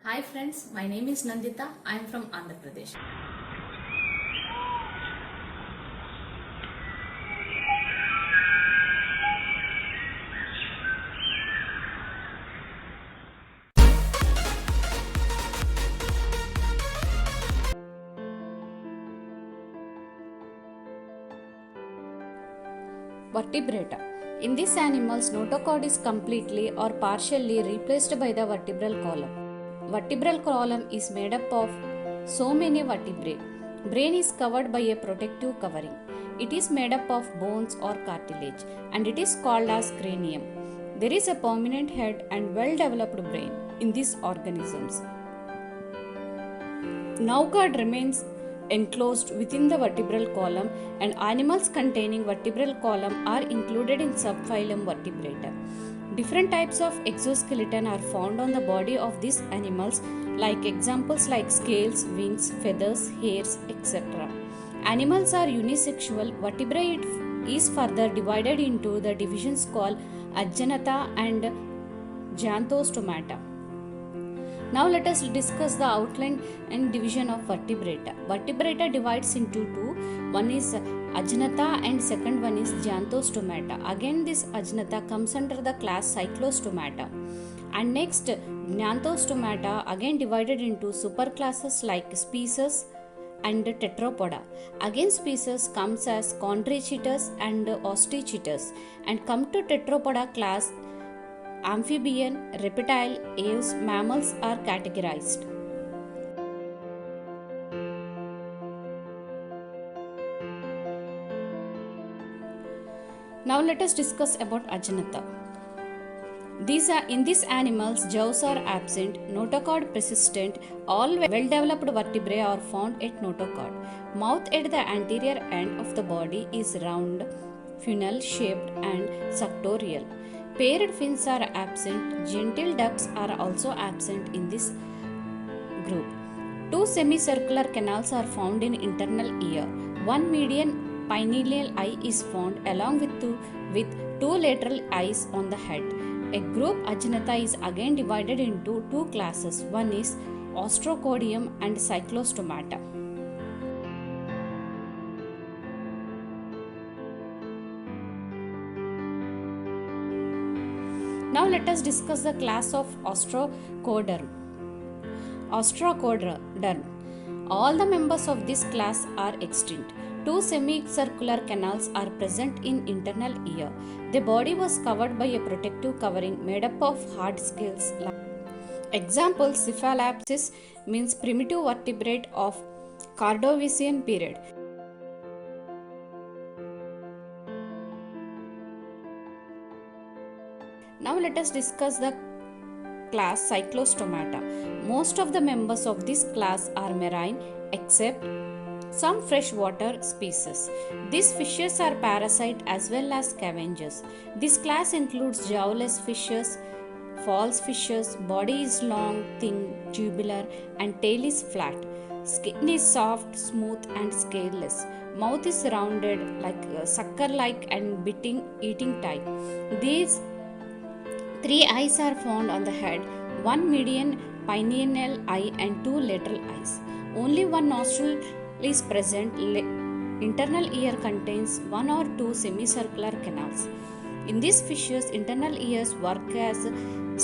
Hi friends, my name is Nandita. I am from Andhra Pradesh. Vertebrata. In these animals, notochord is completely or partially replaced by the vertebral column. Vertebral column is made up of so many vertebrae. Brain is covered by a protective covering. It is made up of bones or cartilage and it is called as cranium. There is a permanent head and well developed brain in these organisms. Notochord remains enclosed within the vertebral column and animals containing vertebral column are included in subphylum Vertebrata. Different types of exoskeleton are found on the body of these animals, like examples like scales, wings, feathers, hairs, etc. Animals are unisexual. Vertebrae is further divided into the divisions called Ajanata and Xanthostomata. Now let us discuss the outline and division of vertebrata. Vertebrata divides into two. One is Ajanata and second one is Xanthostomata. Again this Ajanata comes under the class Cyclostomata. And next Xanthostomata again divided into superclasses like species and Tetrapoda. Again species comes as Chondrichthyes and Osteichthyes and come to Tetrapoda class. Amphibian, reptile, aves, mammals are categorized. Now let us discuss about Ajanata. In these animals, jaws are absent, notochord persistent, all well-developed vertebrae are found at notochord. Mouth at the anterior end of the body is round, funnel-shaped and suctorial. Paired fins are absent. Gentile ducts are also absent in this group. Two semicircular canals are found in internal ear. One median pineal eye is found along with two lateral eyes on the head. A group Ajanata is again divided into two classes. One is Ostrocodium and Cyclostomata. Now let us discuss the class of Ostrocoderm. Ostrocoderm. All the members of this class are extinct. Two semicircular canals are present in internal ear. The body was covered by a protective covering made up of hard scales. Example, Cephalopsis means primitive vertebrate of Ordovician period. Now let us discuss the class Cyclostomata. Most of the members of this class are marine except some freshwater species. These fishes are parasite as well as scavengers. This class includes jawless fishes, false fishes. Body is long, thin, tubular and tail is flat. Skin is soft, smooth and scaleless. Mouth is rounded like sucker-like and eating type. These three eyes are found on the head, one median pineal eye and two lateral eyes. Only one nostril is present. Internal ear contains one or two semicircular canals. In these fishes, internal ears work as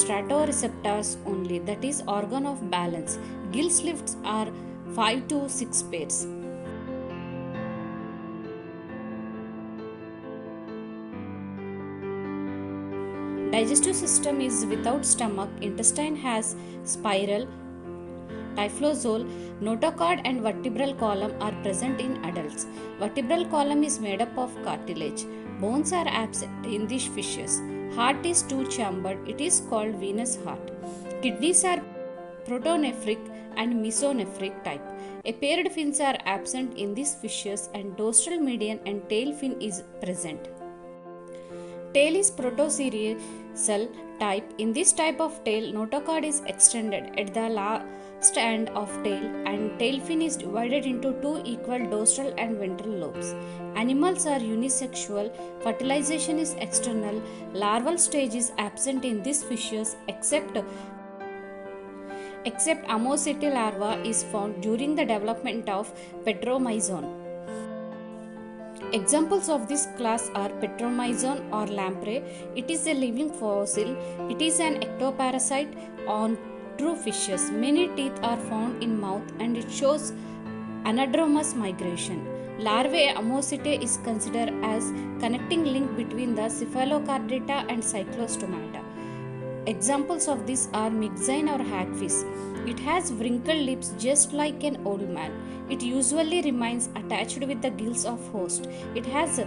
stratoreceptors only, that is organ of balance. Gill slits are 5 to 6 pairs. Digestive system is without stomach. Intestine has spiral, typhlozoal, notochord and vertebral column are present in adults. Vertebral column is made up of cartilage. Bones are absent in these fishes. Heart is two-chambered. It is called venous heart. Kidneys are protonephric and mesonephric type. A paired fins are absent in these fishes and dorsal median and tail fin is present. Tail is protoserial type. In this type of tail, notochord is extended at the last end of tail and tail fin is divided into two equal dorsal and ventral lobes. Animals are unisexual. Fertilization is external. Larval stage is absent in these fishes except except Amosite larva is found during the development of Petromyzon. Examples of this class are Petromyzon or lamprey. It is a living fossil. It is an ectoparasite on true fishes. Many teeth are found in mouth and it shows anadromous migration. Larvae Amosite is considered as connecting link between the Cephalochordata and Cyclostomata. Examples of this are myxine or hagfish. It has wrinkled lips just like an old man. It usually remains attached with the gills of host. It has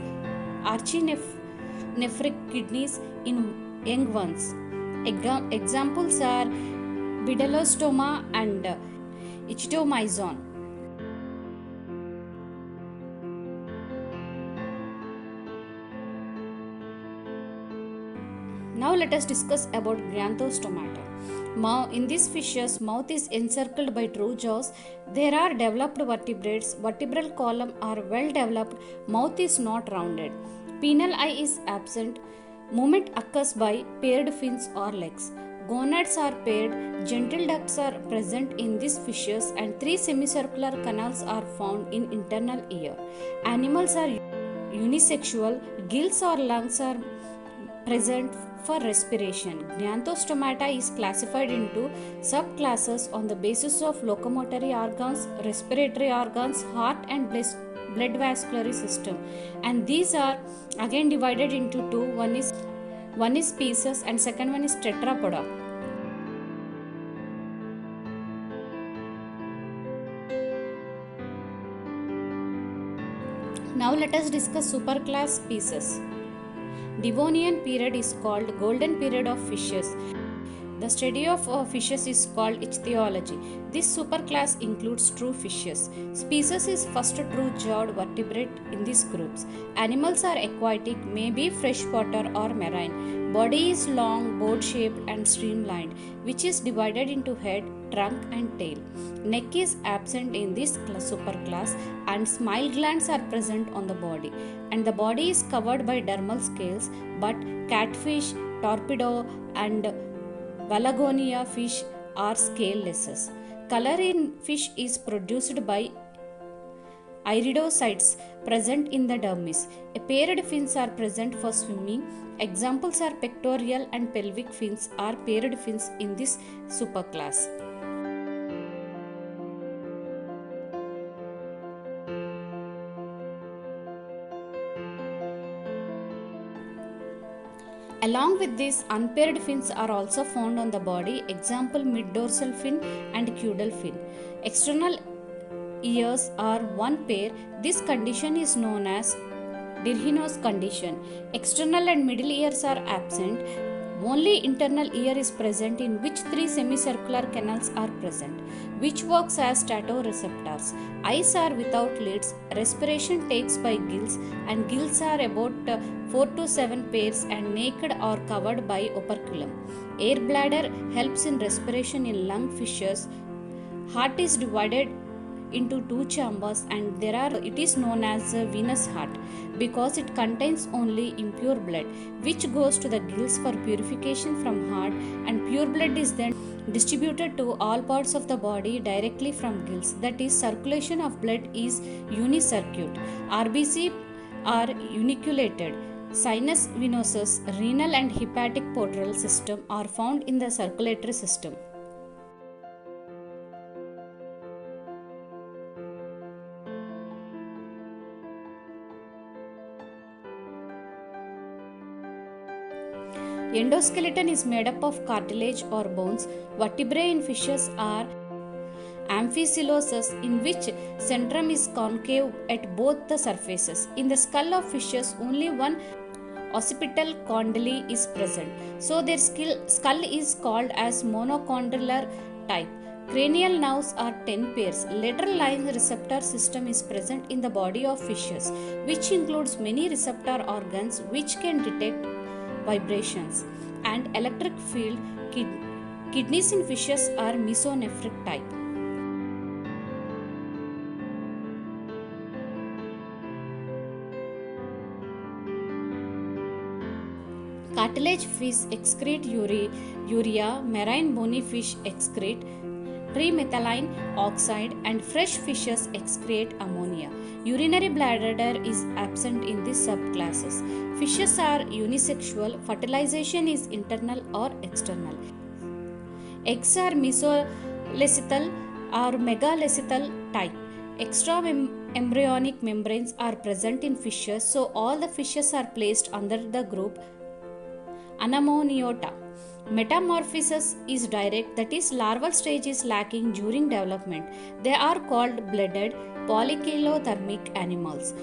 archinephric kidneys in young ones. Examples are Bidalostoma and Ichthyotomyzon. Now let us discuss about Granthostomata. In these fishes, mouth is encircled by true jaws. There are developed vertebrates. Vertebral column are well developed. Mouth is not rounded. Penile eye is absent. Movement occurs by paired fins or legs. Gonads are paired. Gentle ducts are present in these fishes and 3 semicircular canals are found in internal ear. Animals are unisexual. Gills or lungs are present for respiration. Granthostomata is classified into subclasses on the basis of locomotory organs, respiratory organs, heart and blood vascular system, and these are again divided into two. One is species and second one is tetrapoda. Now let us discuss superclass species. Devonian period is called golden period of fishes. The study of fishes is called ichthyology. This superclass includes true fishes. Species is first true jawed vertebrate in these groups. Animals are aquatic, may be freshwater or marine. Body is long, boat-shaped and streamlined, which is divided into head, trunk and tail. Neck is absent in this superclass and smile glands are present on the body. And the body is covered by dermal scales, but catfish, torpedo and Pelagonia fish are scaleless. Color in fish is produced by iridocytes present in the dermis. A paired fins are present for swimming. Examples are pectoral and pelvic fins are paired fins in this superclass. Along with this, unpaired fins are also found on the body. Example, mid-dorsal fin and caudal fin. External ears are one pair. This condition is known as Dirhinow's condition. External and middle ears are absent. Only internal ear is present, in which 3 semicircular canals are present, which works as statoreceptors. Eyes are without lids. Respiration takes by gills, and gills are about 4 to 7 pairs and naked or covered by operculum. Air bladder helps in respiration in lungfishes. Heart is divided into 2 chambers and it is known as a venous heart because it contains only impure blood which goes to the gills for purification from heart, and pure blood is then distributed to all parts of the body directly from gills. That is, circulation of blood is unicircuit. RBC are uniculated. Sinus venosus, renal and hepatic portal system are found in the circulatory system. Endoskeleton is made up of cartilage or bones. Vertebrae in fishes are amphicoelosis, in which centrum is concave at both the surfaces. In the skull of fishes, only one occipital condyle is present, so their skull is called as monocondylar type. Cranial nerves are 10 pairs. Lateral line receptor system is present in the body of fishes, which includes many receptor organs which can detect vibrations and electric field. Kidneys in fishes are mesonephric type. Cartilage fish excrete urea, marine bony fish excrete trimethylene oxide, and fresh fishes excrete ammonia. Urinary bladder is absent in these subclasses. Fishes are unisexual. Fertilization is internal or external. Eggs are mesolecithal or megalethal type. Extra embryonic membranes are present in fishes, so all the fishes are placed under the group Anemoniota. Metamorphosis is direct, that is, larval stage is lacking during development. They are called blooded polychilothermic animals.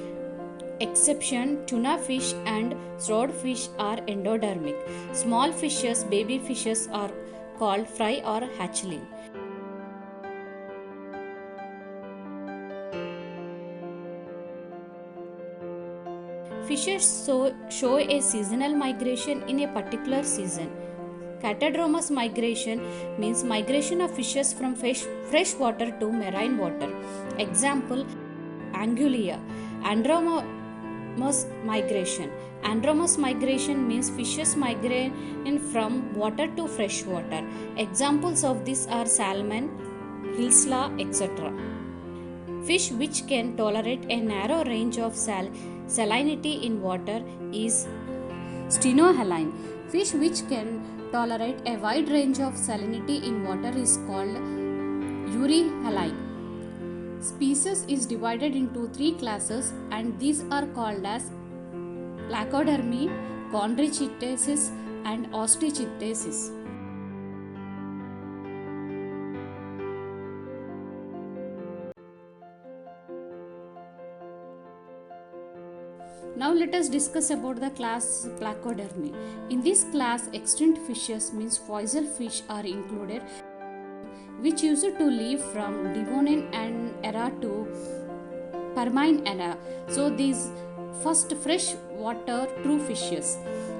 Exception, tuna fish and swordfish are endodermic. Small fishes, baby fishes, are called fry or hatchling. Fishes show a seasonal migration in a particular season. Catadromous migration means migration of fishes from fresh water to marine water. Example, Anguilla. Andromous migration. Andromous migration means fishes migrate from water to fresh water. Examples of this are salmon, hilsla, etc. Fish which can tolerate a narrow range of salinity in water is stenohaline. Fish which can tolerate a wide range of salinity in water is called euryhaline. Species is divided into three classes, and these are called as Placodermi, Chondrichthyes and Osteichthyes. Now let us discuss about the class Placodermi. In this class, extinct fishes means fossil fish are included, which used to live from Devonian era to Permian era. So these first freshwater true fishes.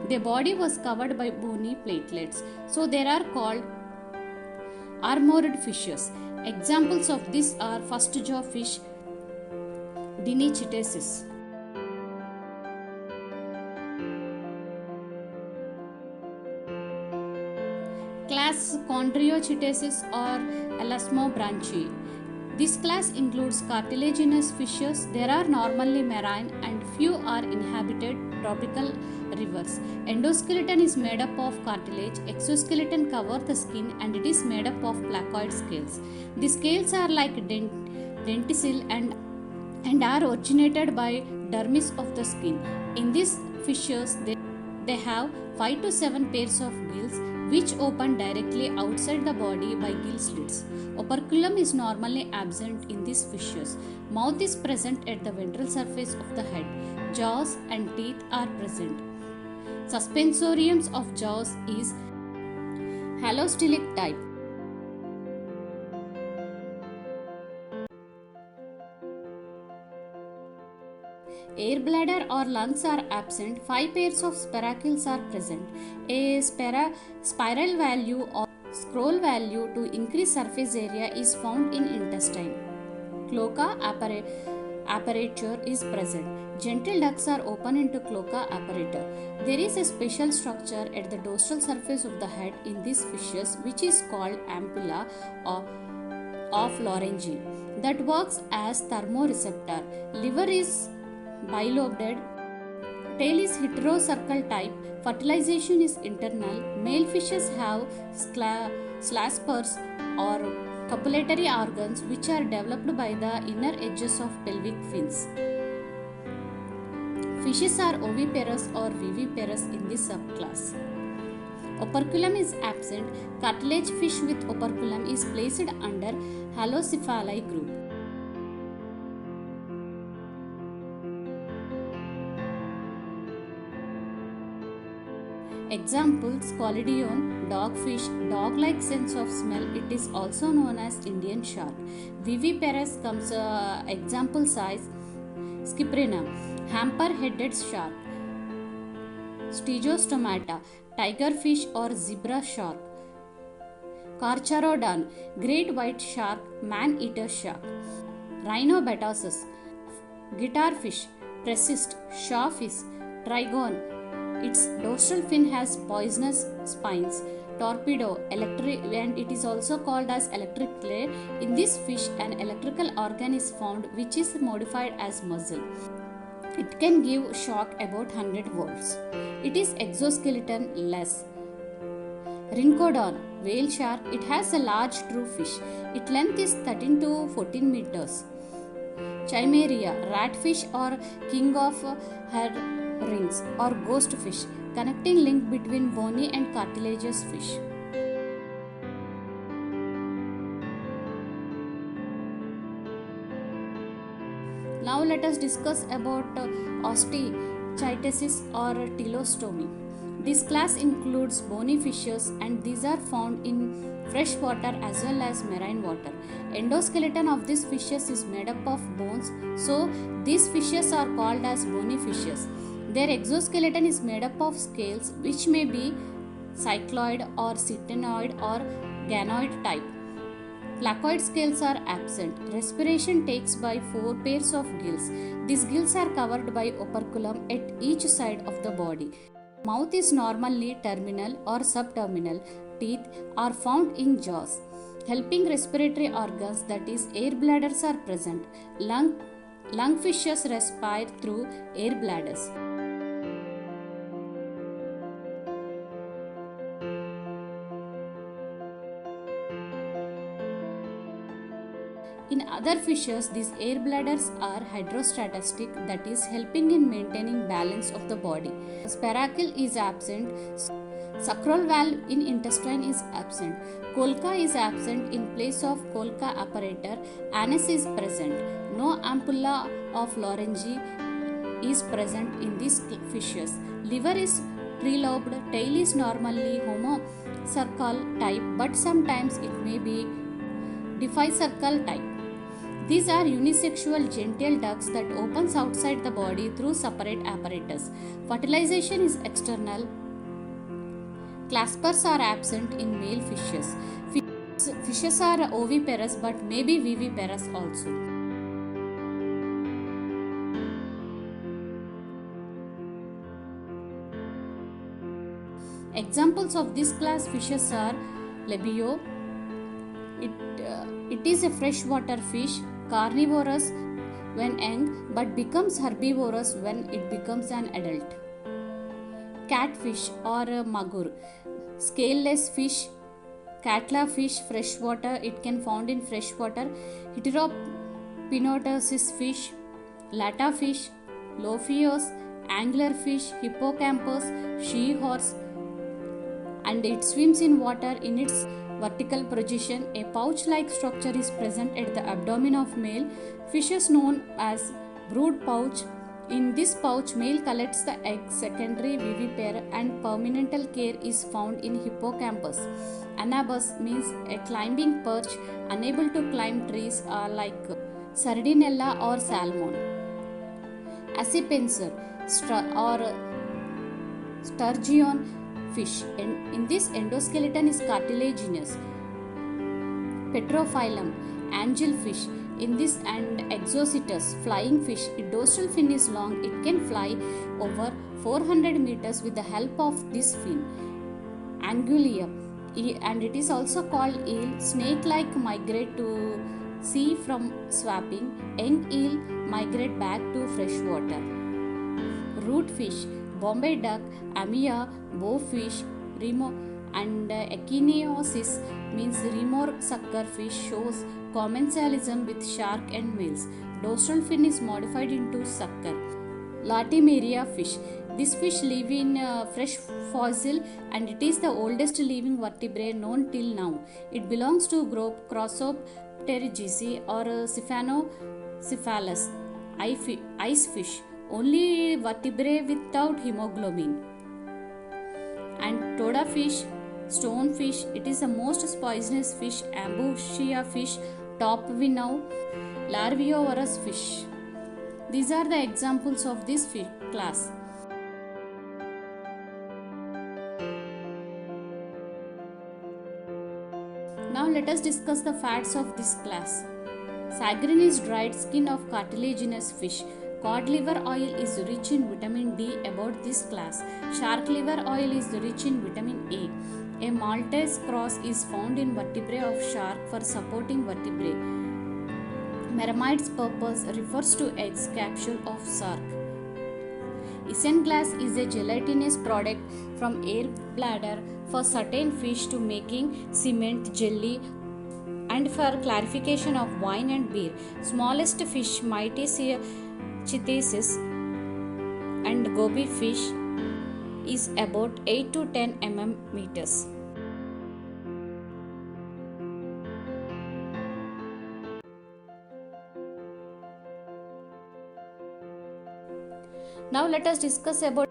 Their body was covered by bony platelets. So they are called armored fishes. Examples of this are first jaw fish, Dinichthys. Class Chondrichthyes or Elasmobranchi. This class includes cartilaginous fishes. There are normally marine and few are inhabited tropical rivers. Endoskeleton is made up of cartilage. Exoskeleton covers the skin and it is made up of placoid scales. The scales are like denticles and are originated by dermis of the skin. In these fishes, they have 5 to 7 pairs of gills which open directly outside the body by gill slits. Operculum is normally absent in these fishes. Mouth is present at the ventral surface of the head. Jaws and teeth are present. Suspensoriums of jaws is halostylic type. Air bladder or lungs are absent. 5 pairs of spiracles are present. A spiral value or scroll value to increase surface area is found in intestine. Cloaca apparature is present. Gentle ducts are open into cloaca apparatus. There is a special structure at the dorsal surface of the head in these fishes which is called ampulla of Lorentzi that works as thermoreceptor. Liver is bilobed. Tail is heterocercal type. Fertilization is internal. Male fishes have slaspers or copulatory organs which are developed by the inner edges of pelvic fins. Fishes are oviparous or viviparous in this subclass. Operculum is absent. Cartilage fish with operculum is placed under Halocephali group. Examples: Colidion, dogfish, dog-like sense of smell. It is also known as Indian shark. Viviparous comes example size: Scyprinum, hammer-headed shark. Stygostomata, tigerfish or zebra shark. Carcharodon, great white shark, man-eater shark. Rhinobetasus, guitarfish, persist, shawfish, trigon. Its dorsal fin has poisonous spines. torpedo, and it is also called as electric ray. In this fish, an electrical organ is found which is modified as muzzle. It can give shock about 100 volts. It is exoskeleton less. Rhincodon, whale shark, it has a large true fish. Its length is 13 to 14 meters. Chimeria, ratfish or king of her rings or ghost fish, connecting link between bony and cartilaginous fish. Now let us discuss about osteichthysis or teleostomy. This class includes bony fishes and these are found in fresh water as well as marine water. Endoskeleton of these fishes is made up of bones, so these fishes are called as bony fishes. Their exoskeleton is made up of scales which may be cycloid or ctenoid or ganoid type. Placoid scales are absent. Respiration takes by 4 pairs of gills. These gills are covered by operculum at each side of the body. Mouth is normally terminal or subterminal. Teeth are found in jaws. Helping respiratory organs, that is air bladders, are present. Lungfishes respire through air bladders. In other fishes, these air bladders are hydrostatic, that is helping in maintaining balance of the body. Sparacle is absent. Sacral valve in intestine is absent. Colca is absent in place of colca apparator. Anus is present. No ampulla of Lorentzi is present in these fishes. Liver is trilobed. Tail is normally homocercal type, but sometimes it may be diphyscercal type. These are unisexual genital ducts that opens outside the body through separate apparatus. Fertilization is external. Claspers are absent in male fishes. Fishes are oviparous but may be viviparous also. Examples of this class fishes are labio. It is a freshwater fish, carnivorous when young but becomes herbivorous when it becomes an adult. Catfish or magur, scaleless fish, catla fish, freshwater, it can found in freshwater. Heteropinotosis fish, lata fish, lophios, anglerfish, hippocampus, she horse, and it swims in water in its vertical projection. A pouch-like structure is present at the abdomen of male fishes known as brood pouch. In this pouch, male collects the egg, secondary vivipare, and permanental care is found in hippocampus. Anabus means a climbing perch, unable to climb trees like Sardinella or salmon. Accipenser or sturgeon fish. In this endoskeleton is cartilaginous. Petrophyllum, angelfish. In this and Exocetus, flying fish. Its dorsal fin is long. It can fly over 400 meters with the help of this fin. Anguilla, and it is also called eel. Snake-like migrate to sea from swamping. Young eel migrate back to fresh water. Root fish, Bombay duck, amia, bowfish, remo, and echiniosis means remor sucker fish shows commensalism with shark and males. Dorsal fin is modified into sucker. Latimeria fish. This fish live in fresh fossil and it is the oldest living vertebrate known till now. It belongs to group Crossopterygiaceae or Cephanocephalus, ice fish, only vertebrate without hemoglobin. And Toda fish, stonefish, it is the most poisonous fish. Ambushia fish, topvinau, larvivorous fish. These are the examples of this fish class. Now let us discuss the fats of this class. Sagarin is dried skin of cartilaginous fish. Cod liver oil is rich in vitamin D about this class. Shark liver oil is rich in vitamin A. A Maltese cross is found in vertebrae of shark for supporting vertebrae. Mermaid's purpose refers to eggs capsule of shark. Isinglass is a gelatinous product from air bladder for certain fish to making cement, jelly, and for clarification of wine and beer. Smallest fish, Mytisia chithesis and goby fish, is about 8 to 10 meters. Now let us discuss about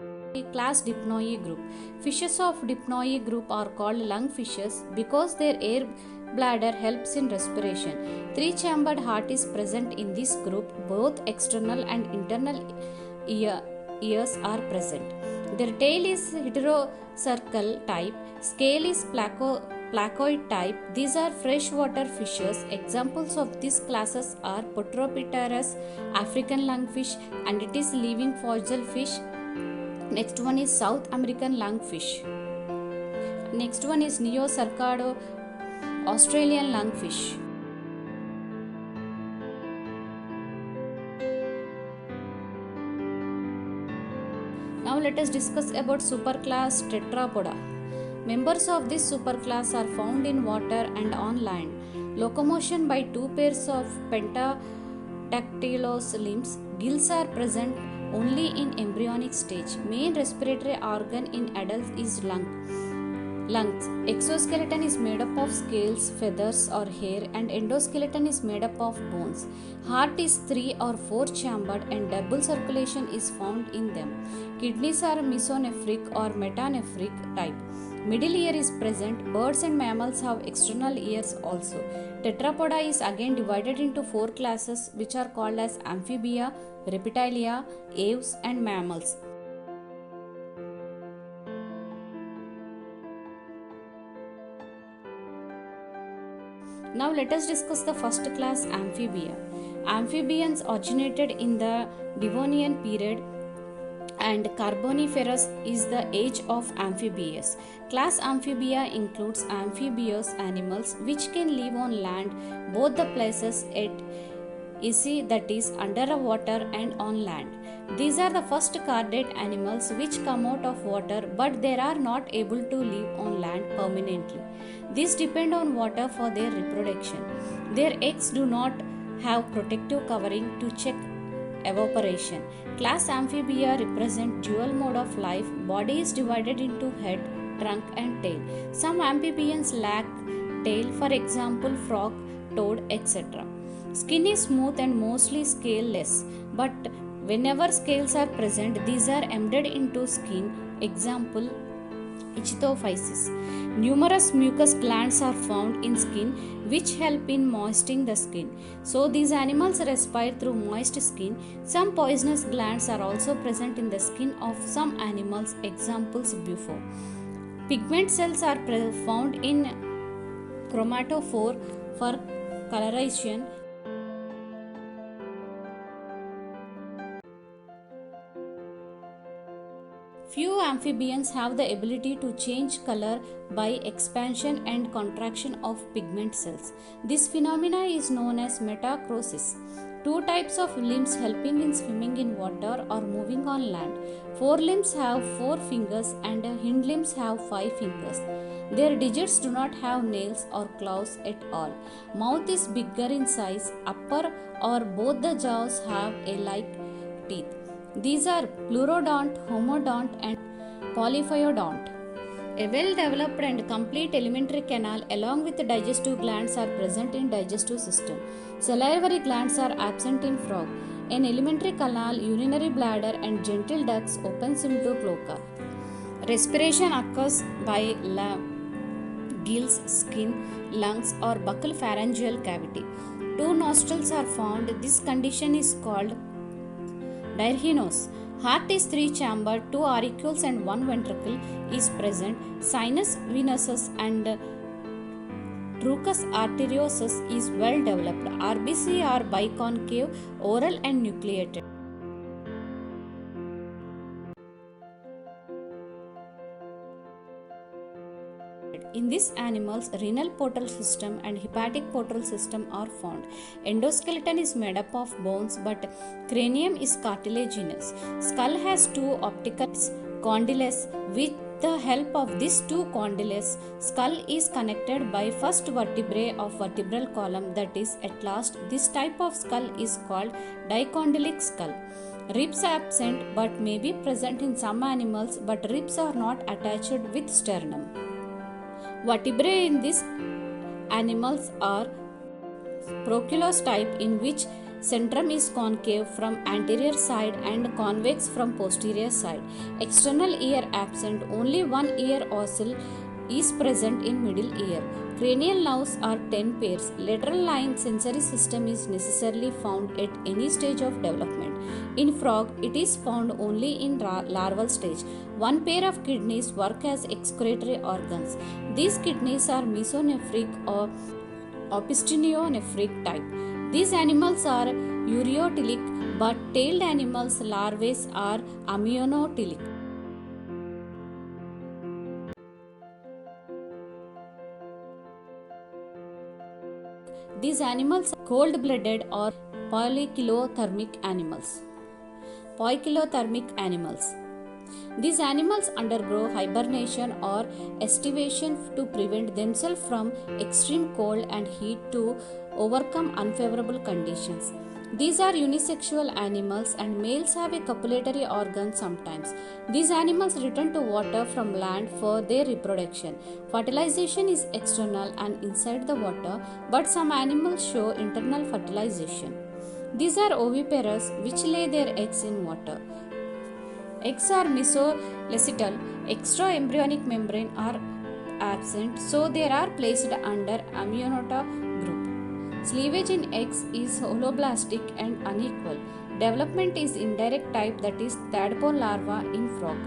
class Dipnoe group. Fishes of Dipnoe group are called lungfishes because their air bladder helps in respiration. Three-chambered heart is present in this group. Both external and internal ears are present. Their tail is heterocercal type. Scale is placoid type. These are freshwater fishes. Examples of these classes are Potropterus, African lungfish, and it is living fossil fish. Next one is South American lungfish. Next one is Neocercado, Australian lungfish. Now let us discuss about superclass Tetrapoda. Members of this superclass are found in water and on land. Locomotion by two pairs of pentadactylous limbs. Gills are present only in embryonic stage. Main respiratory organ in adults is lungs. Exoskeleton is made up of scales, feathers or hair, and endoskeleton is made up of bones. Heart is 3 or 4 chambered and double circulation is found in them. Kidneys are mesonephric or metanephric type. Middle ear is present. Birds and mammals have external ears also. Tetrapoda is again divided into 4 classes which are called as amphibia, reptilia, aves and mammals. Now let us discuss the first class amphibia. Amphibians originated in the Devonian period and Carboniferous is the age of amphibians. Class Amphibia includes amphibious animals which can live on land, both the places at sea, that is under water, and on land. These are the first chordate animals which come out of water but they are not able to live on land permanently. These depend on water for their reproduction. Their eggs do not have protective covering to check evaporation. Class Amphibia represent dual mode of life. Body is divided into head, trunk and tail. Some amphibians lack tail, for example frog, toad, etc. Skin is smooth and mostly scaleless, but whenever scales are present, these are embedded into skin. Example, ichthyophysis. Numerous mucous glands are found in skin which help in moistening the skin. So these animals respire through moist skin. Some poisonous glands are also present in the skin of some animals. Examples before. Pigment cells are found in chromatophore for coloration. Few amphibians have the ability to change color by expansion and contraction of pigment cells. This phenomena is known as metachrosis. Two types of limbs helping in swimming in water or moving on land. Forelimbs have 4 fingers and hind limbs have 5 fingers. Their digits do not have nails or claws at all. Mouth is bigger in size. Upper or both the jaws have a like teeth. These are pleurodont, homodont and polyphyodont. A well-developed and complete alimentary canal along with the digestive glands are present in digestive system. Salivary glands are absent in frog. An alimentary canal, urinary bladder and gentle ducts opens into cloaca. Respiration occurs by gills, skin, lungs or buccal pharyngeal cavity. 2 nostrils are found. This condition is called Dyrrhinose. Heart is 3-chambered, 2 auricles and 1 ventricle is present. Sinus venosus and truncus arteriosus is well developed. RBC are biconcave, oral and nucleated. In these animals, renal portal system and hepatic portal system are found. Endoskeleton is made up of bones, but cranium is cartilaginous. Skull has two optical condyles. With the help of these two condyles, skull is connected by first vertebrae of vertebral column, that is, at last, this type of skull is called dicondylic skull. Ribs absent but may be present in some animals, but ribs are not attached with sternum. Vertebrae in these animals are proculus type, in which centrum is concave from anterior side and convex from posterior side. External ear absent, only one ear ocell is present in middle ear. Cranial nerves are 10 pairs. Lateral line sensory system is necessarily found at any stage of development. In frog, it is found only in larval stage. One pair of kidneys work as excretory organs. These kidneys are mesonephric or opisthionephric type. These animals are ureotelic, but tailed animals' larvae are amniotic. These animals are cold-blooded or poikilothermic animals. These animals undergo hibernation or estivation to prevent themselves from extreme cold and heat to overcome unfavorable conditions. These are unisexual animals, and males have a copulatory organ sometimes. These animals return to water from land for their reproduction. Fertilization is external and inside the water, but some animals show internal fertilization. These are oviparous, which lay their eggs in water. Eggs are mesolecytal. Extra-embryonic membrane are absent, so they are placed under amniota group. Sleevage in eggs is holoblastic and unequal. Development is indirect type, that is, tadpole larva in frog.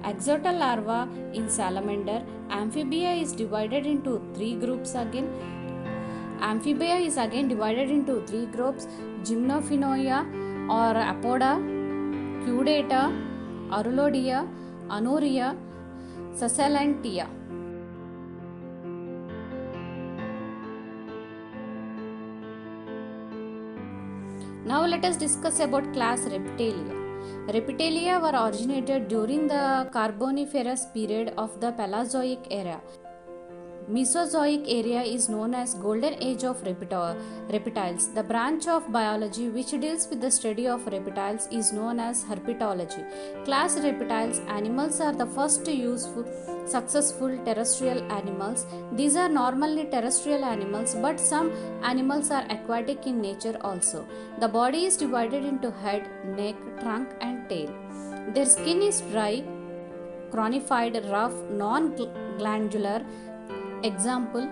Axolotl larva in salamander. Amphibia is divided into three groups again. Amphibia is again divided into three groups: Gymnophenoia or Apoda, Caudata, Arulodia, Anuria, Sasalantia. Now let us discuss about class Reptilia. Reptilia were originated during the Carboniferous period of the Paleozoic era. Mesozoic area is known as Golden Age of reptiles. The branch of biology which deals with the study of reptiles is known as herpetology. Class Reptiles. Animals are the first successful terrestrial animals. These are normally terrestrial animals, but some animals are aquatic in nature also. The body is divided into head, neck, trunk and tail. Their skin is dry, conified, rough, non-glandular. Example,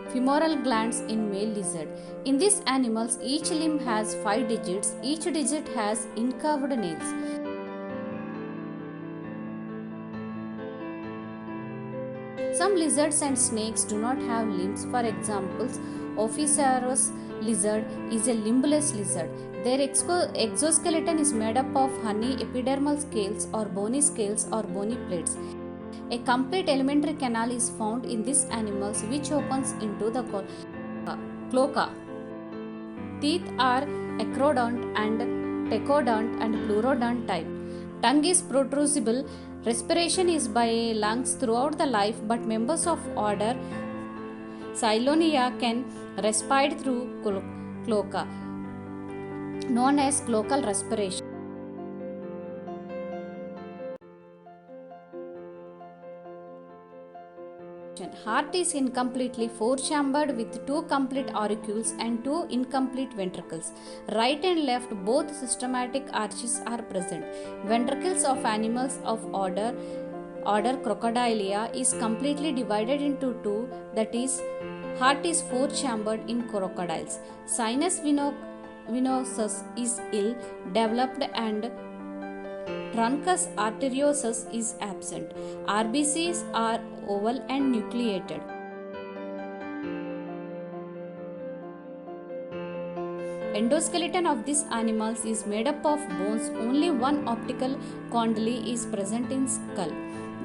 femoral glands in male lizard. In these animals, each limb has 5 digits. Each digit has incurved nails. Some lizards and snakes do not have limbs. For example, Ophiuchus lizard is a limbless lizard. Their exoskeleton is made up of honey epidermal scales or bony plates. A complete alimentary canal is found in these animals, which opens into the cloaca. Teeth are acrodont and tecodont and pleurodont type. Tongue is protrusible. Respiration is by lungs throughout the life, but members of order Ceilonia can respire through cloaca, known as cloacal respiration. Heart is incompletely four-chambered with 2 complete auricles and 2 incomplete ventricles. Right and left, both systematic arches are present. Ventricles of animals of order Crocodilia is completely divided into 2, that is, heart is four-chambered in crocodiles. Sinus venosus is ill developed and truncus arteriosus is absent. RBCs are oval and nucleated. Endoskeleton of these animals is made up of bones. Only one optical condyle is present in skull.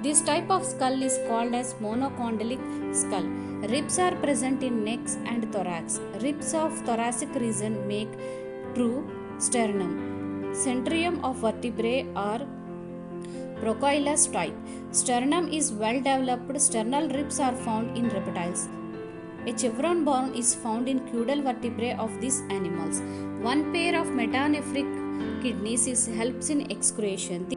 This type of skull is called as monocondylic skull. Ribs are present in necks and thorax. Ribs of thoracic region make true sternum. Centrium of vertebrae are Procylus type. Sternum is well developed. Sternal ribs are found in reptiles. A chevron bone is found in caudal vertebrae of these animals. One pair of metanephric kidneys helps in excretion.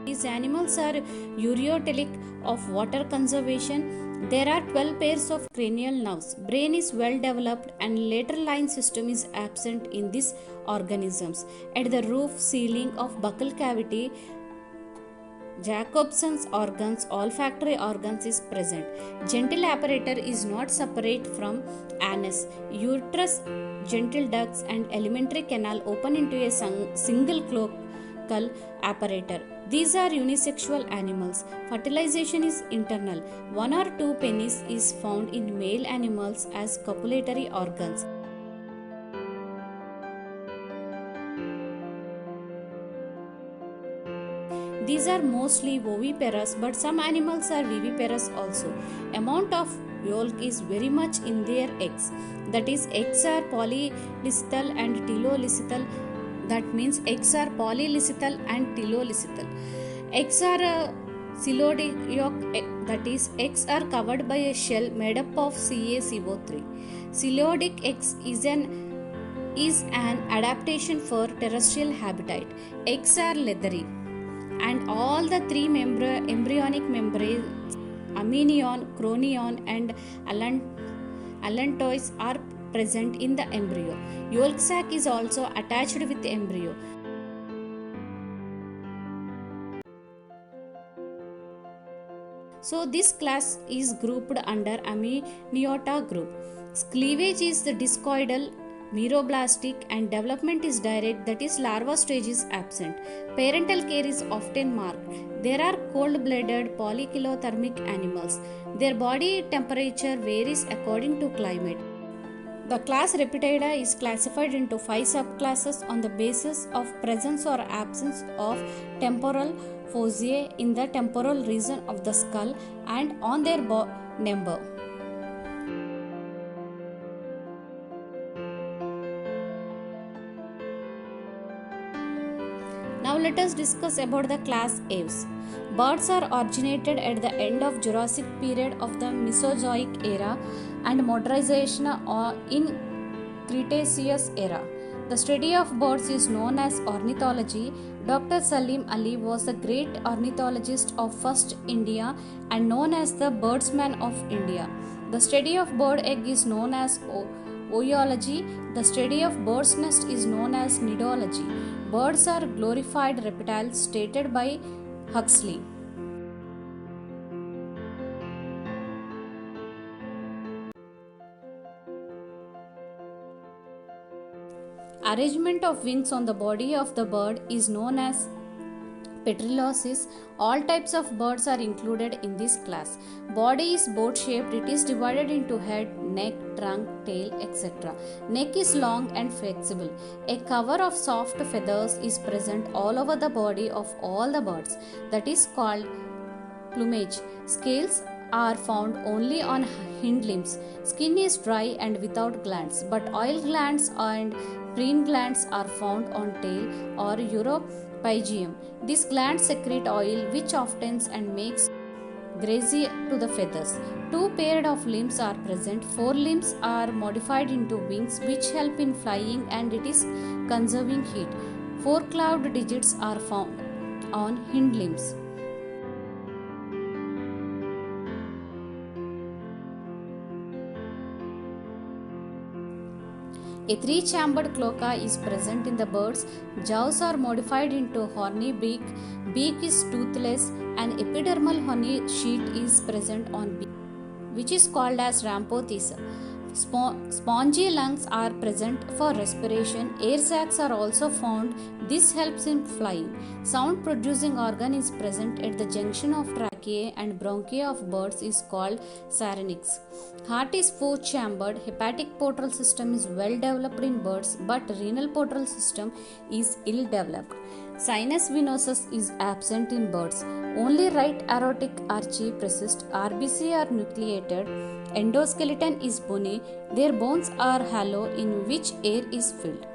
These animals are ureotelic of water conservation. There are 12 pairs of cranial nerves. Brain is well developed and lateral line system is absent in these organisms. At the roof ceiling of buccal cavity, Jacobson's organs, olfactory organs is present. Gentle apparatus is not separate from anus. Uterus, gentle ducts and alimentary canal open into a single cloacal apparatus. These are unisexual animals. Fertilization is internal. 1 or 2 penis is found in male animals as copulatory organs. These are mostly oviparous, but some animals are viviparous also. Amount of yolk is very much in their eggs. That is, eggs are polylysical and telolysical. That means eggs are polylysical and telolysical. Eggs are coelodic yolk, that is, eggs are covered by a shell made up of CaCO3. Coelodic eggs is an adaptation for terrestrial habitat. Eggs are leathery, and all the 3 embryonic membranes, amnion, chorion, and allantois are present in the embryo. Yolk sac is also attached with the embryo. So this class is grouped under Amniota group. Cleavage is the discoidal, meroblastic, and development is direct, that is, larva stage is absent. Parental care is often marked. There are cold-blooded poikilothermic animals. Their body temperature varies according to climate. The class Rheptida is classified into 5 subclasses on the basis of presence or absence of temporal fossae in the temporal region of the skull and on their number. Now let us discuss about the class Aves. Birds are originated at the end of Jurassic period of the Mesozoic era and modernization in Cretaceous era. The study of birds is known as ornithology. Dr. Salim Ali was the great ornithologist of first India and known as the birdsman of India. The study of bird egg is known as oiology. The study of bird's nest is known as nidology. Birds are glorified reptiles stated by Huxley. Arrangement of wings on the body of the bird is known as petrilosis. All types of birds are included in this class. Body is boat shaped. It is divided into head, neck, trunk, tail, etc. Neck is long and flexible. A cover of soft feathers is present all over the body of all the birds. That is called plumage. Scales are found only on hind limbs. Skin is dry and without glands, but oil glands and preen glands are found on tail or uropygium. These glands secrete oil which softens and makes grazy to the feathers. 2 pairs of limbs are present. 4 limbs are modified into wings which help in flying and it is conserving heat. 4 clawed digits are found on hind limbs. A 3-chambered cloaca is present in the birds. Jaws are modified into horny beak. Beak is toothless. An epidermal horny sheet is present on beak, which is called as rhampothecia. Spongy lungs are present for respiration. Air sacs are also found. This helps in flying. Sound producing organ is present at the junction of tracheae and bronchi of birds is called pharynx. Heart is four chambered. Hepatic portal system is well developed in birds, but renal portal system is ill developed. Sinus venosus is absent in birds. Only right aortic artery persists. RBC are nucleated. Endoskeleton is bony. Their bones are hollow in which air is filled.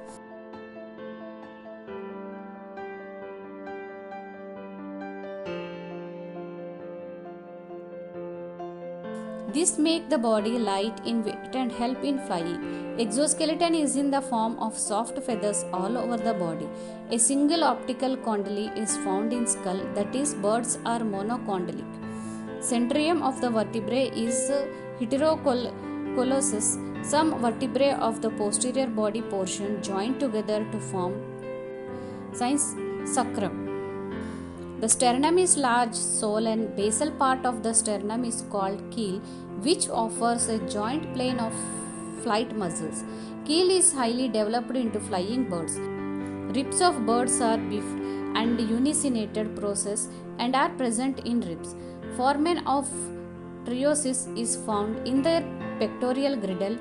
This make the body light in weight and help in flying. Exoskeleton is in the form of soft feathers all over the body. A single optical condyle is found in skull, that is, birds are monocondylic. Centrium of the vertebrae is heterocolossus. Some vertebrae of the posterior body portion join together to form sacrum. The sternum is large, sole and basal part of the sternum is called keel, which offers a joint plane of flight muscles. Keel is highly developed into flying birds. Ribs of birds are beefed and unicinated process and are present in ribs. Foramen of triosis is found in their pectoral girdle.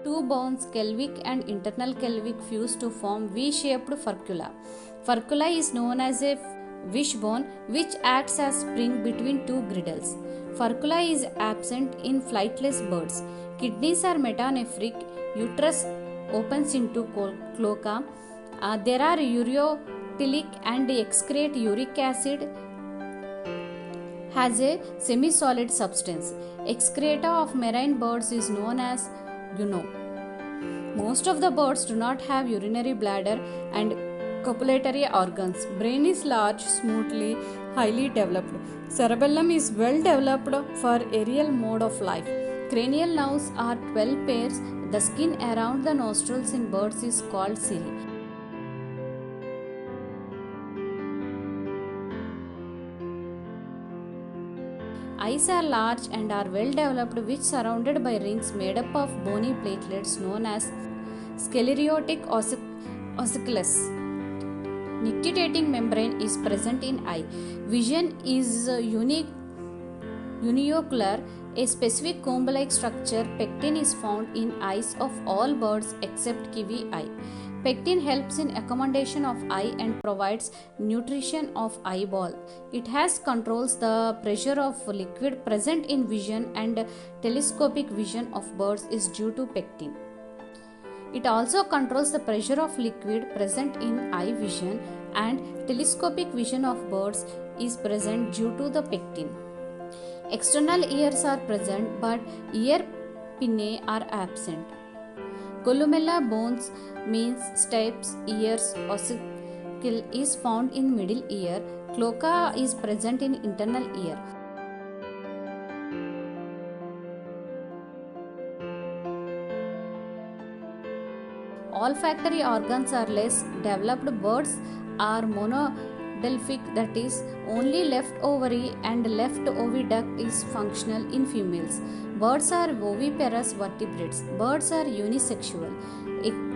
Two bones, pelvic and internal pelvic, fuse to form V-shaped furcula. Furcula is known as a wishbone which acts as spring between two girdles. Furcula is absent in flightless birds. Kidneys are metanephric. Uterus opens into cloaca. There are ureotelic and excrete uric acid has a semi-solid substance. Excreta of marine birds is known as guano. Most of the birds do not have urinary bladder and copulatory organs. Brain is large, smoothly, highly developed. Cerebellum is well developed for aerial mode of life. Cranial nerves are 12 pairs. The skin around the nostrils in birds is called cilia. Eyes are large and are well developed, which surrounded by rings made up of bony platelets known as sclerotic ossiculus. Nictitating membrane is present in eye. Vision is uniocular. A specific comb-like structure, pectin, is found in eyes of all birds except kiwi eye. Pectin helps in accommodation of eye and provides nutrition of eyeball. It has controls the pressure of liquid present in vision, and telescopic vision of birds is due to pectin. It also controls the pressure of liquid present in eye vision, and telescopic vision of birds is present due to the pectin. External ears are present, but ear pinnae are absent. Columella bones means stapes, ears, ossicle is found in middle ear. Cloaca is present in internal ear. Olfactory organs are less developed. Birds are monodelphic, that is, only left ovary and left oviduct is functional in females. Birds are oviparous vertebrates. Birds are unisexual.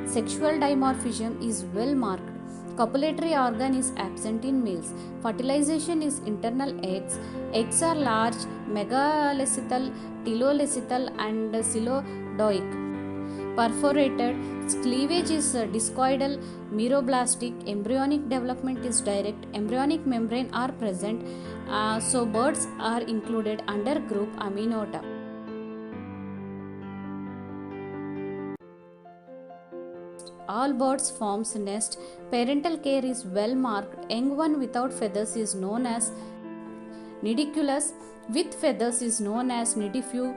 Sexual dimorphism is well marked. Copulatory organ is absent in males. Fertilization is internal eggs. Eggs are large, megalecythal, telolecithal and coelodoic. Perforated. Cleavage is discoidal, meroblastic. Embryonic development is direct. Embryonic membrane are present. So birds are included under group Aminota. All birds forms nest. Parental care is well marked. Young one without feathers is known as nidicolous. With feathers is known as nidifew.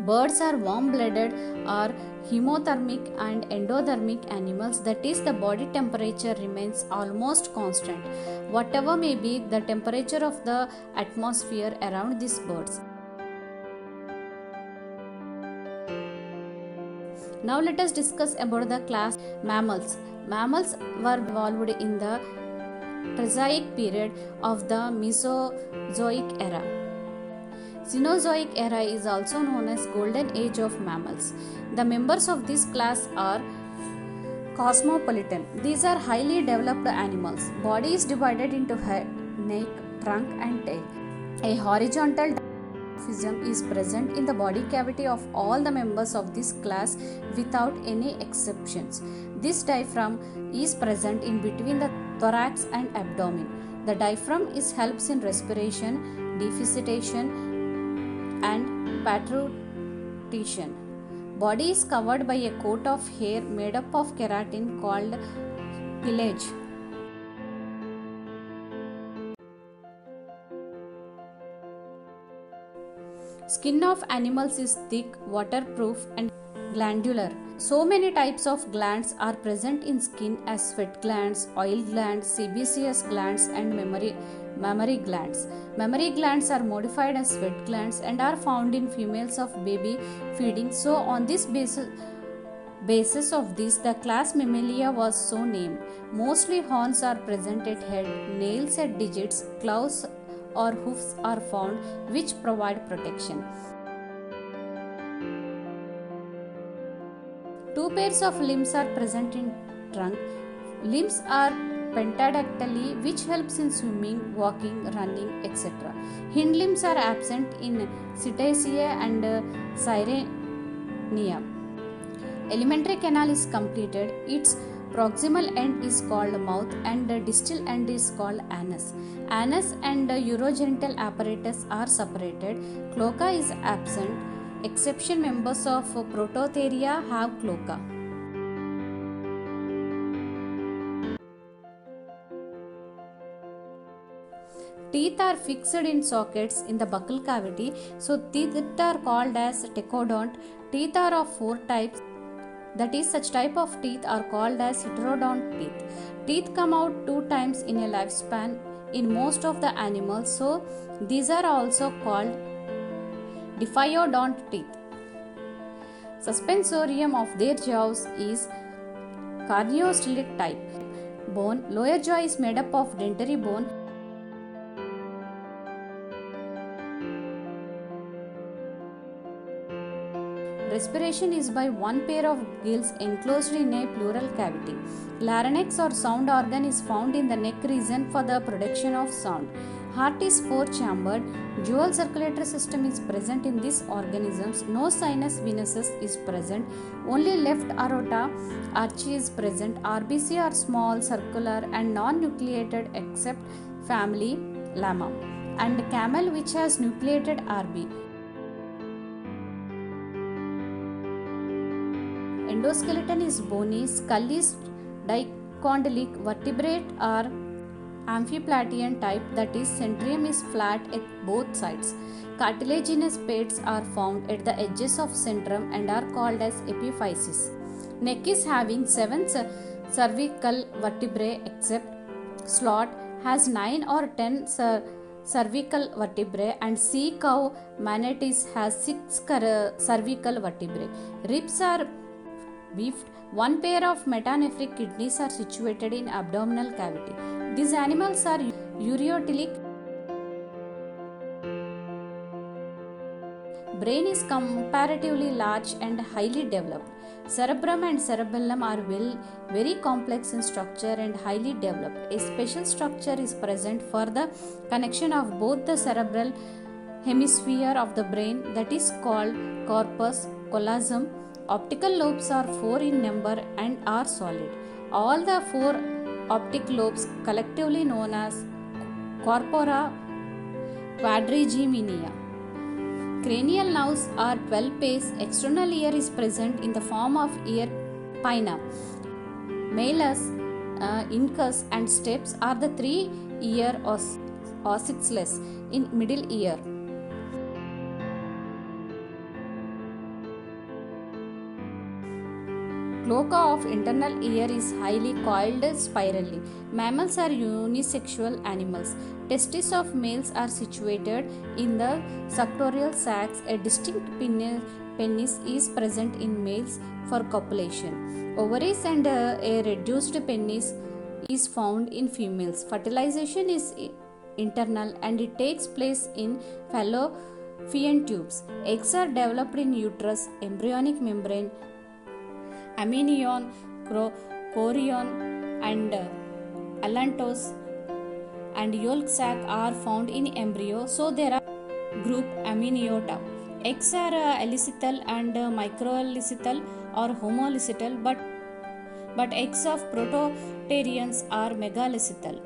Birds are warm-blooded or hemothermic and endothermic animals, that is, the body temperature remains almost constant, whatever may be the temperature of the atmosphere around these birds. Now let us discuss about the class mammals. Mammals were evolved in the Triassic period of the Mesozoic era. Cenozoic era is also known as Golden Age of mammals. The members of this class are cosmopolitan. These are highly developed animals. Body is divided into head, neck, trunk and tail. A horizontal dimorphism is present in the body cavity of all the members of this class without any exceptions. This diaphragm is present in between the thorax and abdomen. The diaphragm helps in respiration, defecation and patrutition. Body is covered by a coat of hair made up of keratin called pelage. Skin of animals is thick, waterproof and glandular. So many types of glands are present in skin as sweat glands, oil glands, sebaceous glands and mammary glands. Mammary glands are modified as sweat glands and are found in females of baby feeding. So on this basis of this, the class Mammalia was so named. Mostly horns are present at head, nails at digits, claws or hoofs are found which provide protection. Two pairs of limbs are present in trunk. Limbs are pentadactyly which helps in swimming, walking, running, etc. Hind limbs are absent in Cetacea and Sirenia. Alimentary canal is completed. Its proximal end is called mouth and the distal end is called anus. Anus and urogenital apparatus are separated. Cloaca is absent. Exception members of Prototheria have cloaca. Teeth are fixed in sockets in the buccal cavity. So teeth are called as tecodont. Teeth are of four types. That is, such type of teeth are called as heterodont teeth. Teeth come out 2 times in a lifespan in most of the animals. So these are also called diphyodont teeth. Suspensorium of their jaws is carneostylic type. Bone. Lower jaw is made up of dentary bone. Respiration is by one pair of gills enclosed in a pleural cavity. Larynx or sound organ is found in the neck region for the production of sound. Heart is 4-chambered. Dual circulatory system is present in these organisms. No sinus venosus is present. Only left aorta artery is present. RBC are small, circular and non-nucleated except family Llama and camel which has nucleated RB. Endoskeleton is bony, skull is dicondylic, vertebrate are amphiplatean type, that is centrium is flat at both sides. Cartilaginous pads are found at the edges of centrum and are called as epiphyses. Neck is having 7 cervical vertebrae except sloth has 9 or 10 cervical vertebrae and sea cow manatees has 6 cervical vertebrae. Ribs are beefed. One pair of metanephric kidneys are situated in abdominal cavity. These animals are ureotelic. Brain is comparatively large and highly developed. Cerebrum and cerebellum are very complex in structure and highly developed. A special structure is present for the connection of both the cerebral hemisphere of the brain, that is called corpus callosum. Optical lobes are 4 in number and are solid. All the 4 optic lobes collectively known as corpora quadrigemina. Cranial nerves are 12 pairs. External ear is present in the form of ear pinna. Malleus, incus and steps are the 3 ear ossicles in middle ear. Cloaca of internal ear is highly coiled spirally. Mammals are unisexual animals. Testes of males are situated in the suctorial sacs. A distinct penis is present in males for copulation. Ovaries and a reduced penis is found in females. Fertilization is internal and it takes place in fallopian tubes. Eggs are developed in uterus, embryonic membrane, amnion, chorion, and allantois, and yolk sac are found in embryo. So there are group amniota. Eggs are elysical and microelysical or homoelysical, but eggs of prototherians are megalithical.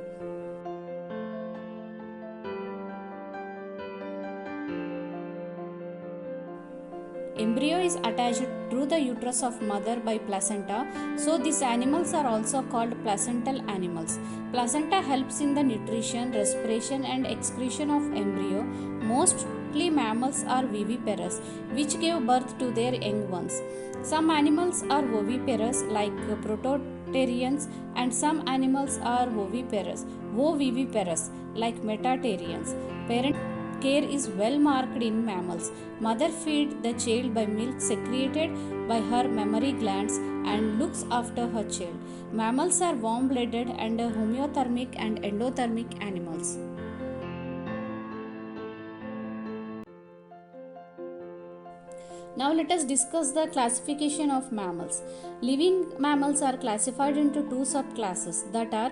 Embryo is attached through the uterus of mother by placenta, so these animals are also called placental animals. Placenta helps in the nutrition, respiration and excretion of embryo. Mostly mammals are viviparous, which give birth to their young ones. Some animals are oviparous like prototherians, and some animals are oviparous like metatherians. Parent care is well marked in mammals. Mother feeds the child by milk secreted by her mammary glands and looks after her child. Mammals are warm-blooded and homeothermic and endothermic animals. Now let us discuss the classification of mammals. Living mammals are classified into two subclasses, that are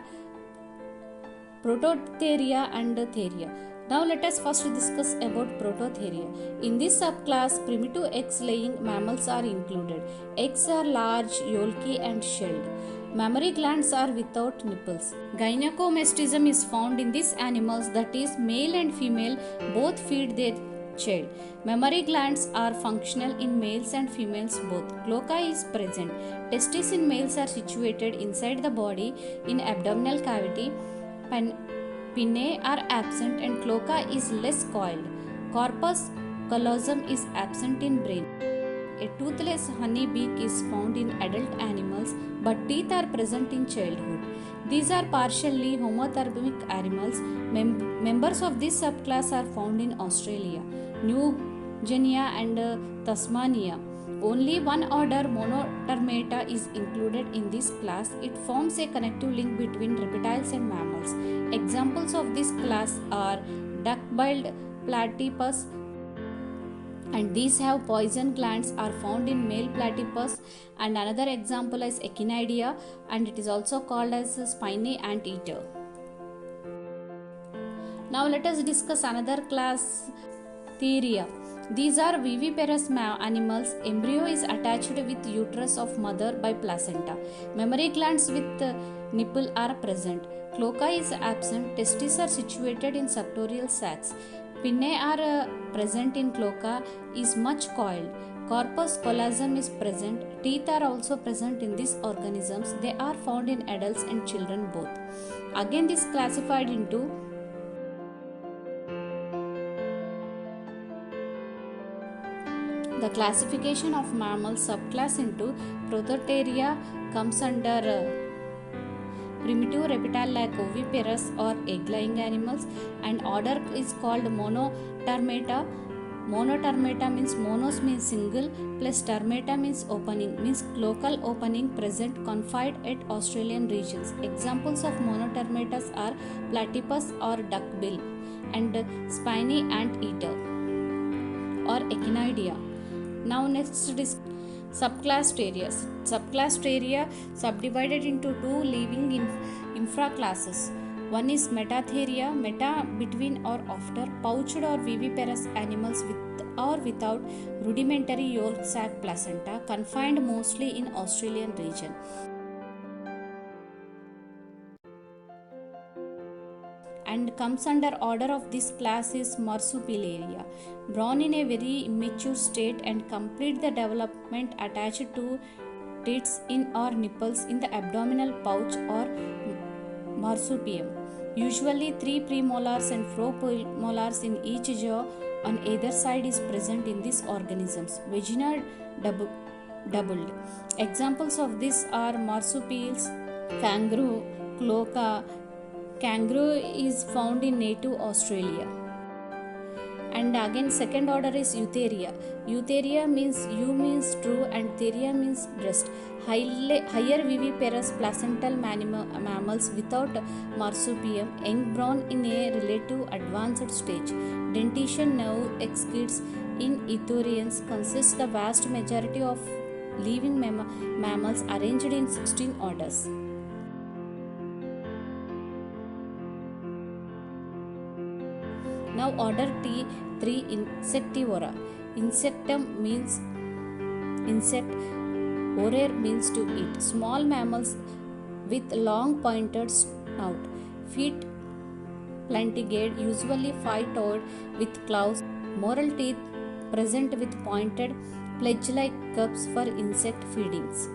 Prototheria and Theria. Now let us first discuss about Prototheria. In this subclass, primitive egg-laying mammals are included. Eggs are large, yolky and shelled. Mammary glands are without nipples. Gynecomastism is found in these animals, that is, male and female both feed their child. Mammary glands are functional in males and females both. Cloaca is present. Testes in males are situated inside the body in abdominal cavity. Pinnae are absent and cloaca is less coiled. Corpus callosum is absent in brain. A toothless honey beak is found in adult animals, but teeth are present in childhood. These are partially homothermic animals. Members of this subclass are found in Australia, New Guinea and Tasmania. Only one order, Monodermata, is included in this class. It forms a connective link between reptiles and mammals. Examples of this class are duck-billed platypus, and these have poison glands, are found in male platypus, and another example is Echinidia, and it is also called as a spiny anteater. Now let us discuss another class, Theria. These are viviparous animals. Embryo is attached with uterus of mother by placenta. Mammary glands with nipple are present. Cloaca is absent. Testes are situated in suctorial sacs. Pinnae are present in cloaca, is much coiled. Corpus callosum is present. Teeth are also present in these organisms. They are found in adults and children both. Again, this classified into the classification of mammals subclass into Prototheria comes under primitive reptile like oviparous or egg-laying animals, and order is called Monodermata. Monodermata means monos means single plus dermata means opening, means local opening present confined at Australian regions. Examples of monodermatas are platypus or duckbill and spiny anteater or Echinidia. Now next subclass Theria. Subclass Theria subdivided into two living infraclasses. One is Metatheria, meta between or after, pouched or viviparous animals with or without rudimentary yolk sac placenta, confined mostly in Australian region. And comes under order of this class is Marsupialia. Born in a very immature state and complete the development attached to teats in or nipples in the abdominal pouch or marsupium. Usually 3 premolars and 4 molars in each jaw on either side is present in these organisms. Vagina doubled. Examples of this are marsupials, kangaroo, cloaca. Kangaroo is found in native Australia. And again second order is eutheria. Eutheria means eu means true and theria means breast. Higher viviparous placental mammals without marsupium, young born in a relative advanced stage. Dentition nerve excites in eutherians consists the vast majority of living mammals arranged in 16 orders. Now order T3 insectivora. Insectum means insect, orer means to eat. Small mammals with long pointed snout. Feet plantigate, usually five-toed with claws. Moral teeth present with pointed pledge-like cups for insect feedings.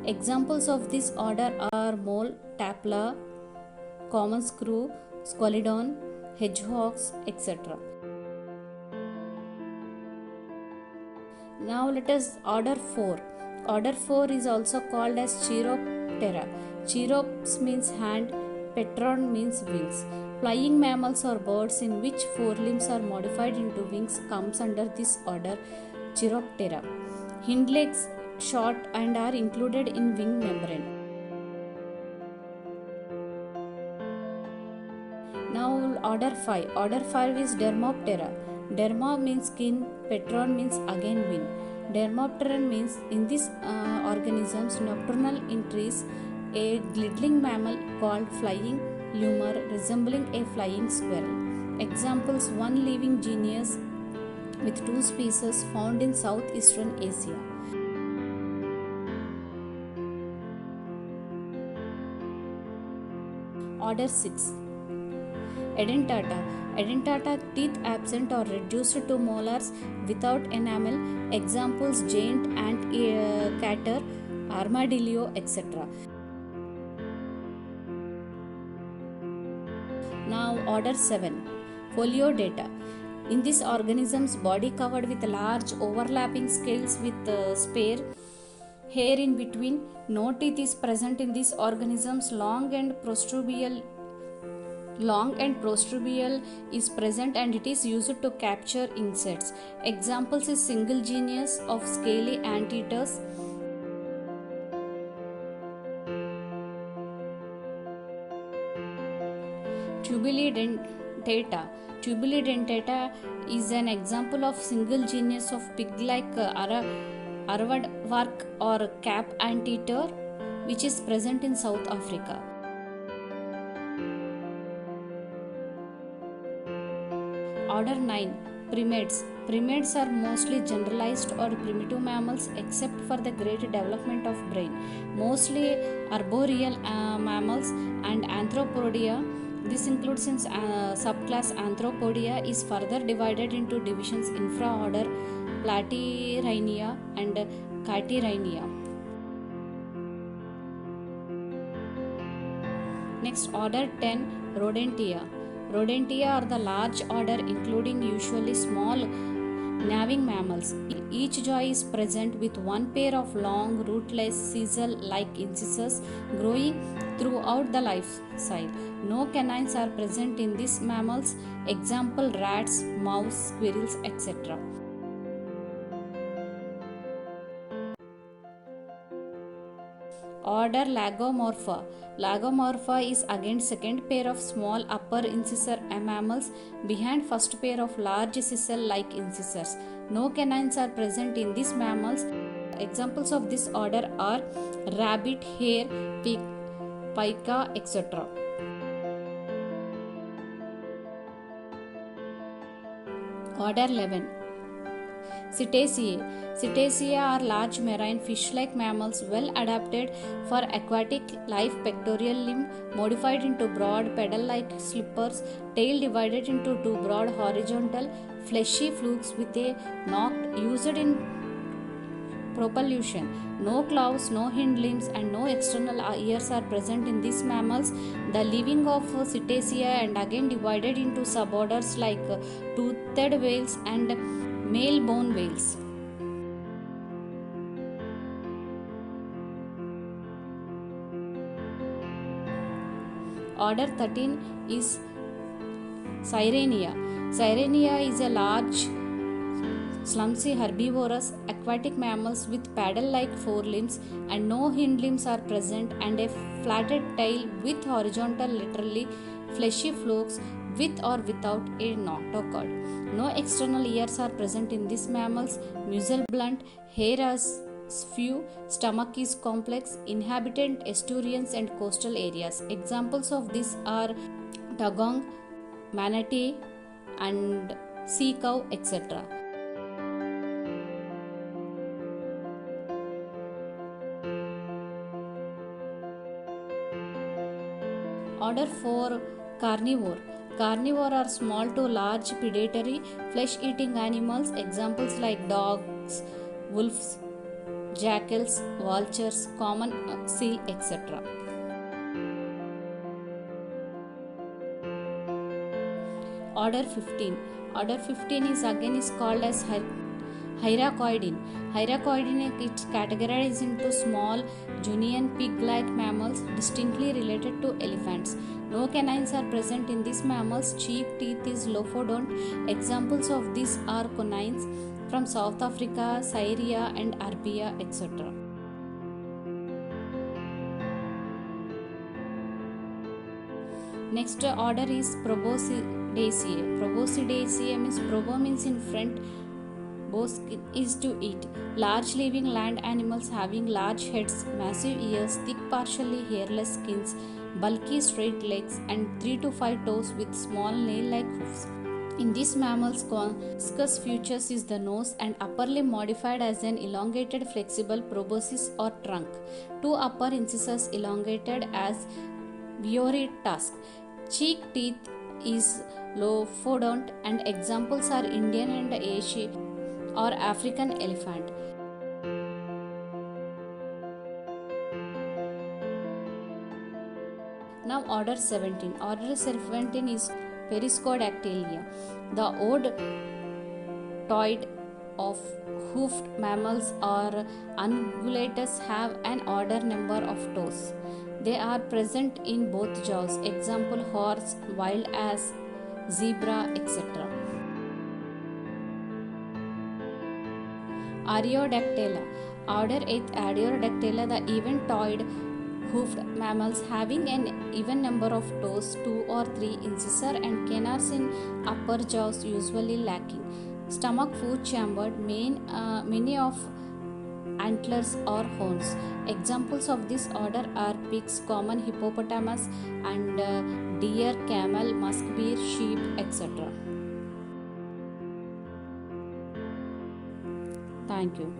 Examples of this order are mole, tapla, common screw, squalidon, hedgehogs, etc. Now let us order 4. Order 4 is also called as Chiroptera. Chirops means hand, pteron means wings. Flying mammals or birds in which forelimbs are modified into wings comes under this order Chiroptera. Hind legs short and are included in wing membrane. Now order 5. Order 5 is Dermoptera. Derma means skin, pteron means again wing. Dermopteran means in these organisms nocturnal in trees, a gliding mammal called flying lemur resembling a flying squirrel. Examples: one living genus with 2 species found in southeastern Asia. Order 6. Edentata. Edentata teeth absent or reduced to molars without enamel. Examples: giant ant, cater, armadillo, etc. Now order 7. Foliodata. In these organisms, body covered with large overlapping scales with spare hair in between. No teeth is present in these organisms. Long and prostrubial is present and it is used to capture insects. Examples is single genus of scaly anteaters. Tubulidentata. Tubulidentata is an example of single genus of pig-like aardvark or cap anteater which is present in South Africa. Order 9. Primates. Primates are mostly generalized or primitive mammals except for the great development of brain. Mostly arboreal mammals and Anthropodia. This includes in subclass Anthropodia is further divided into divisions infraorder Platyrrhenia and Catyrrhenia. Next order 10. Rodentia. Rodentia are the large order including usually small gnawing mammals. Each jaw is present with one pair of long rootless sisal-like incisors growing throughout the life cycle. No canines are present in these mammals. Example: rats, mouse, squirrels, etc. Order Lagomorpha. Lagomorpha is again second pair of small upper incisor mammals behind first pair of large sisal-like incisors. No canines are present in these mammals. Examples of this order are rabbit, hare, pig, pica, etc. Order 11. Cetaceae. Cetacea are large marine fish-like mammals well adapted for aquatic life. Pectoral limb modified into broad pedal-like slippers. Tail divided into 2 broad horizontal fleshy flukes with a nock used in propulsion. No claws, no hind limbs and no external ears are present in these mammals. The living of Cetacea and again divided into suborders like toothed whales and male bone whales. Order 13 is Sirenia. Sirenia is a large clumsy herbivorous aquatic mammals with paddle-like forelimbs and no hind limbs are present, and a flatted tail with horizontal laterally fleshy flukes with or without a notochord. No external ears are present in these mammals. Muzzle blunt, hair is few, stomach is complex, inhabitant estuarians and coastal areas. Examples of this are dugong, manatee, and sea cow, etc. Order 4. Carnivore. Carnivore are small to large predatory flesh eating animals. Examples like dogs, wolves, jackals, vultures, common seal, etc. Order 15. Order 15 is called as Hyracoidin. Hyracoidin is categorized into small Junian pig-like mammals distinctly related to elephants. No canines are present in these mammals. Cheek teeth is lophodont. Examples of these are conines from South Africa, Syria and Arabia, etc. Next order is Proboscideaceae. Proboscideaceae means probo means in front, bos is to eat. Large living land animals having large heads, massive ears, thick partially hairless skins, bulky straight legs and 3 to 5 toes with small nail-like hoofs. In these mammals, conspicuous features is the nose and upper limb modified as an elongated flexible proboscis or trunk. Two upper incisors elongated as Biori tusk. Cheek teeth is lophodont and examples are Indian and Asian or African elephant. Now order 17. Order 17 is Periscodactylia. The odotoid of hoofed mammals or ungulates have an odd number of toes. They are present in both jaws. Example horse, wild ass, zebra, etc. Ariodactyla. Order 8 Ariodactyla, the even-toed hoofed mammals having an even number of toes, 2 or 3 incisor and canines in upper jaws usually lacking. Stomach food chambered, many of antlers or horns. Examples of this order are pigs, common hippopotamus and deer, camel, musk deer, sheep, etc. Thank you.